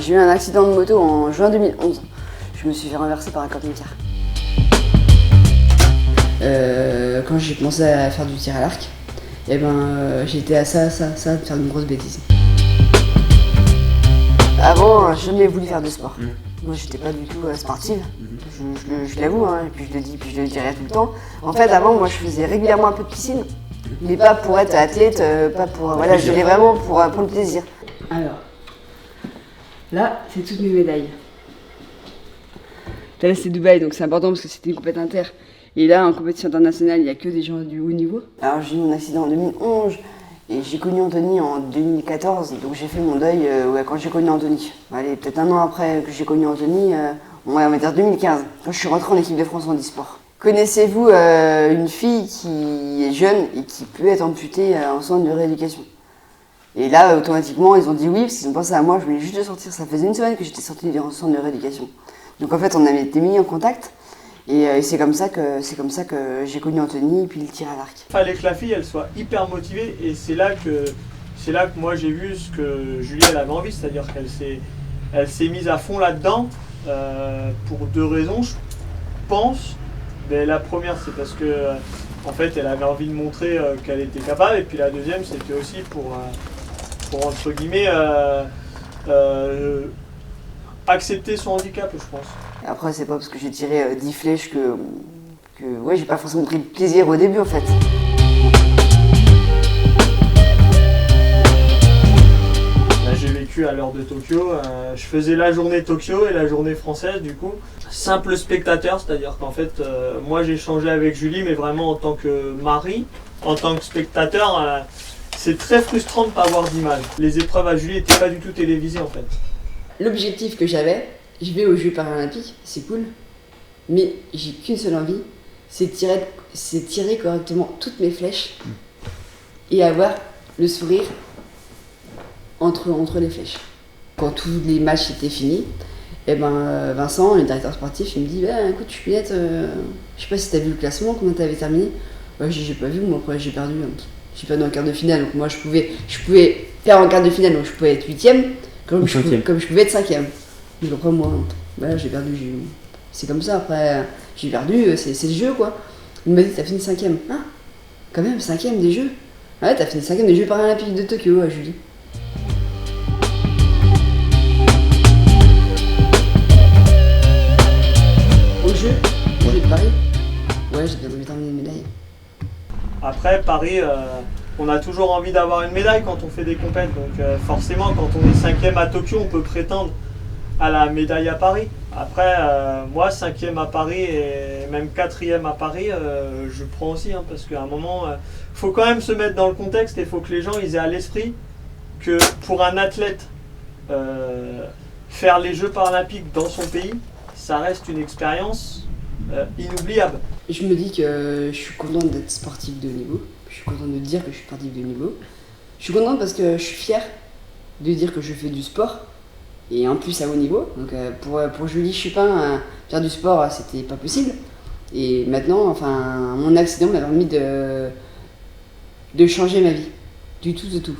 J'ai eu un accident de moto en juin 2011. Je me suis fait renverser par un camping-car. Quand j'ai commencé à faire du tir à l'arc, j'étais à ça de faire une grosse bêtise. Avant, je n'ai voulu faire de sport. Moi, j'étais pas du tout sportive, je l'avoue, hein, et puis je le dis, puis je le dirai tout le temps. En fait, avant, moi, je faisais régulièrement un peu de piscine, mais pas pour être athlète, pas pour... Voilà, je l'ai vraiment pour le plaisir. Alors, là, c'est toutes mes médailles. Là, c'est Dubaï, donc c'est important parce que c'était une compétition inter. Et là, en compétition internationale, il n'y a que des gens du haut niveau. Alors, j'ai eu mon accident en 2011 et j'ai connu Anthony en 2014. Donc, j'ai fait mon deuil quand j'ai connu Anthony. Allez, peut-être un an après que j'ai connu Anthony, on va dire 2015, quand je suis rentrée en équipe de France en e-sport. Connaissez-vous une fille qui est jeune et qui peut être amputée en centre de rééducation? Et là, automatiquement, ils ont dit oui, parce qu'ils ont pensé à moi. Je venais juste de sortir. Ça faisait une semaine que j'étais sortie du centre de rééducation. Donc, en fait, on avait été mis en contact. Et c'est comme ça que j'ai connu Anthony et puis le tir à l'arc. Il fallait que la fille elle soit hyper motivée et c'est là que moi j'ai vu ce que Julie elle avait envie, c'est-à-dire qu'elle s'est mise à fond là-dedans pour deux raisons je pense. Mais la première c'est parce que en fait elle avait envie de montrer qu'elle était capable et puis la deuxième c'était aussi pour entre guillemets accepter son handicap je pense. Après, c'est pas parce que j'ai tiré 10 flèches que ouais, j'ai pas forcément pris de plaisir au début en fait. Là, j'ai vécu à l'heure de Tokyo, je faisais la journée Tokyo et la journée française du coup. Simple spectateur, c'est-à-dire qu'en fait, moi j'ai changé avec Julie, mais vraiment en tant que mari, en tant que spectateur, c'est très frustrant de ne pas avoir d'image. Les épreuves à Julie n'étaient pas du tout télévisées en fait. L'objectif que j'avais, je vais aux Jeux Paralympiques, c'est cool, mais j'ai qu'une seule envie, c'est tirer correctement toutes mes flèches et avoir le sourire entre les flèches. Quand tous les matchs étaient finis, Vincent, le directeur sportif, il me dit écoute, Juliette, je sais pas si t'as vu le classement, comment t'avais terminé. J'ai pas vu, moi après j'ai perdu en quart de finale, donc moi je pouvais faire en quart de finale, donc je pouvais être 8ème, comme je pouvais être 5ème. Donc après moi, j'ai perdu, c'est comme ça, après j'ai perdu, c'est le jeu quoi. Il m'a dit t'as fini 5ème. Ah, quand même 5ème des jeux. Ouais, t'as fini 5ème des Jeux Paralympiques de Tokyo, Julie. Au jeu de Paris. Ouais, j'ai bien envie d'emmener une médaille. Après, Paris, on a toujours envie d'avoir une médaille quand on fait des compètes. Donc forcément, quand on est 5ème à Tokyo, on peut prétendre à la médaille à Paris. Après, moi, 5ème à Paris et même 4ème à Paris, je prends aussi. Parce qu'à un moment, faut quand même se mettre dans le contexte et il faut que les gens ils aient à l'esprit que pour un athlète, faire les Jeux Paralympiques dans son pays, ça reste une expérience inoubliable. Je me dis que je suis contente d'être sportive de haut niveau. Je suis contente de dire que je suis sportive de haut niveau. Je suis contente parce que je suis fière de dire que je fais du sport. Et en plus à haut niveau. Donc pour Julie Chupin, faire du sport, c'était pas possible. Et maintenant, mon accident m'a permis de changer ma vie. Du tout au tout.